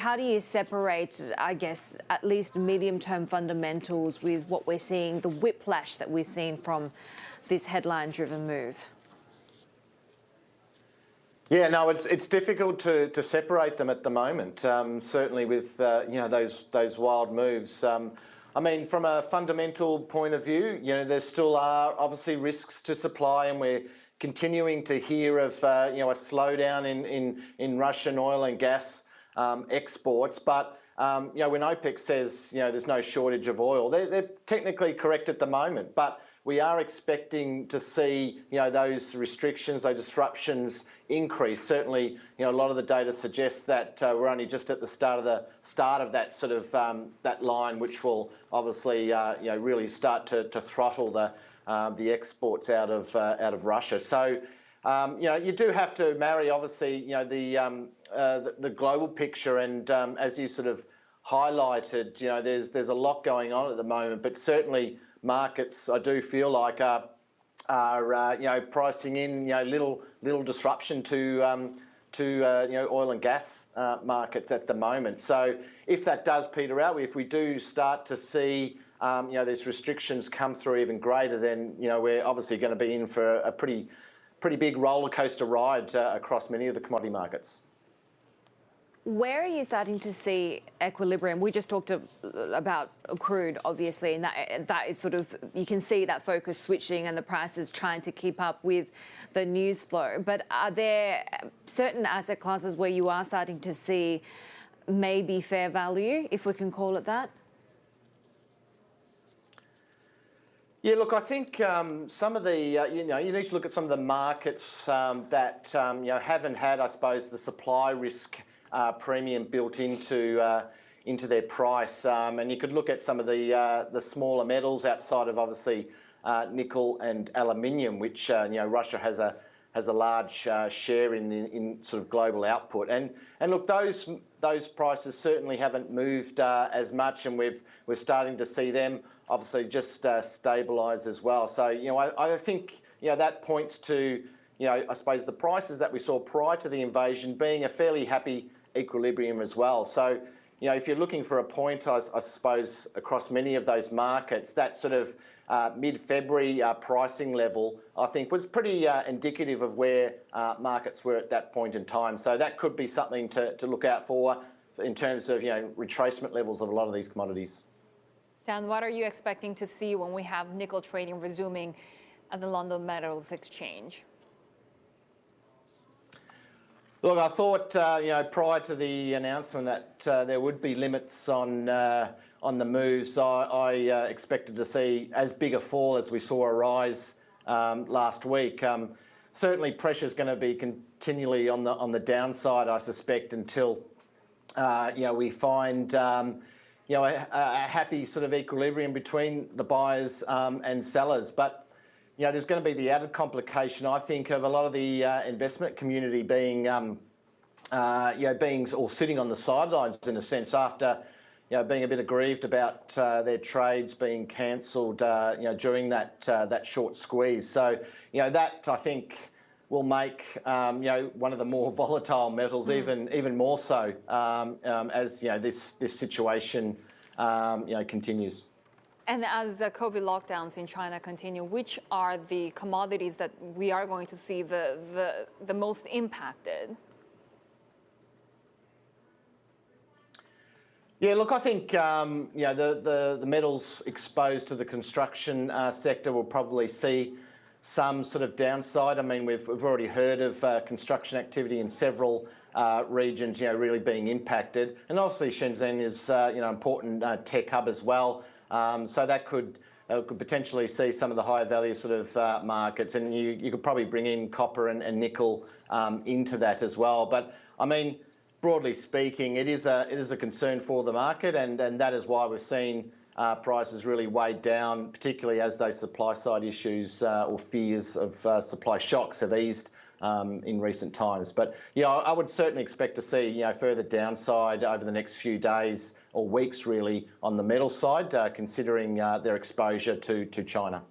How do you separate, I guess, at least medium-term fundamentals with what we're seeing, the whiplash that we've seen from this headline-driven move? Yeah, no, it's difficult to separate them at the moment. Certainly with those wild moves. I mean, from a fundamental point of view, there still are obviously risks to supply, and we're continuing to hear of a slowdown in Russian oil and gas exports. But when OPEC says there's no shortage of oil, they're technically correct at the moment. But we are expecting to see those restrictions, those disruptions increase. Certainly, a lot of the data suggests that we're only just at the start of that sort of that line, which will obviously really start to throttle the exports out of Russia. So you do have to marry obviously the global picture, and as you sort of highlighted, there's a lot going on at the moment, but certainly markets, I do feel like, are pricing in little disruption to oil and gas markets at the moment. So if that does peter out, if we do start to see these restrictions come through even greater, then we're obviously going to be in for a pretty big roller coaster ride across many of the commodity markets. Where are you starting to see equilibrium? We just talked about crude, obviously, and that is sort of, you can see that focus switching and the prices trying to keep up with the news flow. But are there certain asset classes where you are starting to see maybe fair value, if we can call it that? Yeah, look, I think some of the, you need to look at some of the markets that, haven't had, I suppose, the supply risk premium built into their price, and you could look at some of the smaller metals outside of obviously nickel and aluminium, which Russia has a large share in sort of global output, and look, those prices certainly haven't moved as much, and we're starting to see them obviously just stabilise as well. So I think that points to I suppose the prices that we saw prior to the invasion being a fairly happy equilibrium as well. So, if you're looking for a point, I suppose, across many of those markets, that sort of mid-February pricing level, I think, was pretty indicative of where markets were at that point in time. So that could be something to look out for in terms of, retracement levels of a lot of these commodities. Dan, what are you expecting to see when we have nickel trading resuming at the London Metals Exchange? Look, I thought, prior to the announcement that there would be limits on the moves, I expected to see as big a fall as we saw a rise last week. Certainly, pressure is going to be continually on the downside, I suspect, until we find a happy sort of equilibrium between the buyers and sellers. But there's going to be the added complication, I think, of a lot of the investment community being sitting on the sidelines in a sense after, being a bit aggrieved about their trades being cancelled, during that short squeeze. So, that I think will make one of the more volatile metals even more so as this situation continues. And as the COVID lockdowns in China continue, which are the commodities that we are going to see the most impacted? Yeah, look, I think the metals exposed to the construction sector will probably see some sort of downside. I mean, we've already heard of construction activity in several regions, really being impacted, and obviously Shenzhen is an important tech hub as well. So that could potentially see some of the higher value sort of markets, and you could probably bring in copper and nickel into that as well. But I mean, broadly speaking, it is a concern for the market, and that is why we're seeing prices really weighed down, particularly as those supply side issues or fears of supply shocks have eased in recent times. But I would certainly expect to see further downside over the next few days or weeks really on the metal side, considering their exposure to China.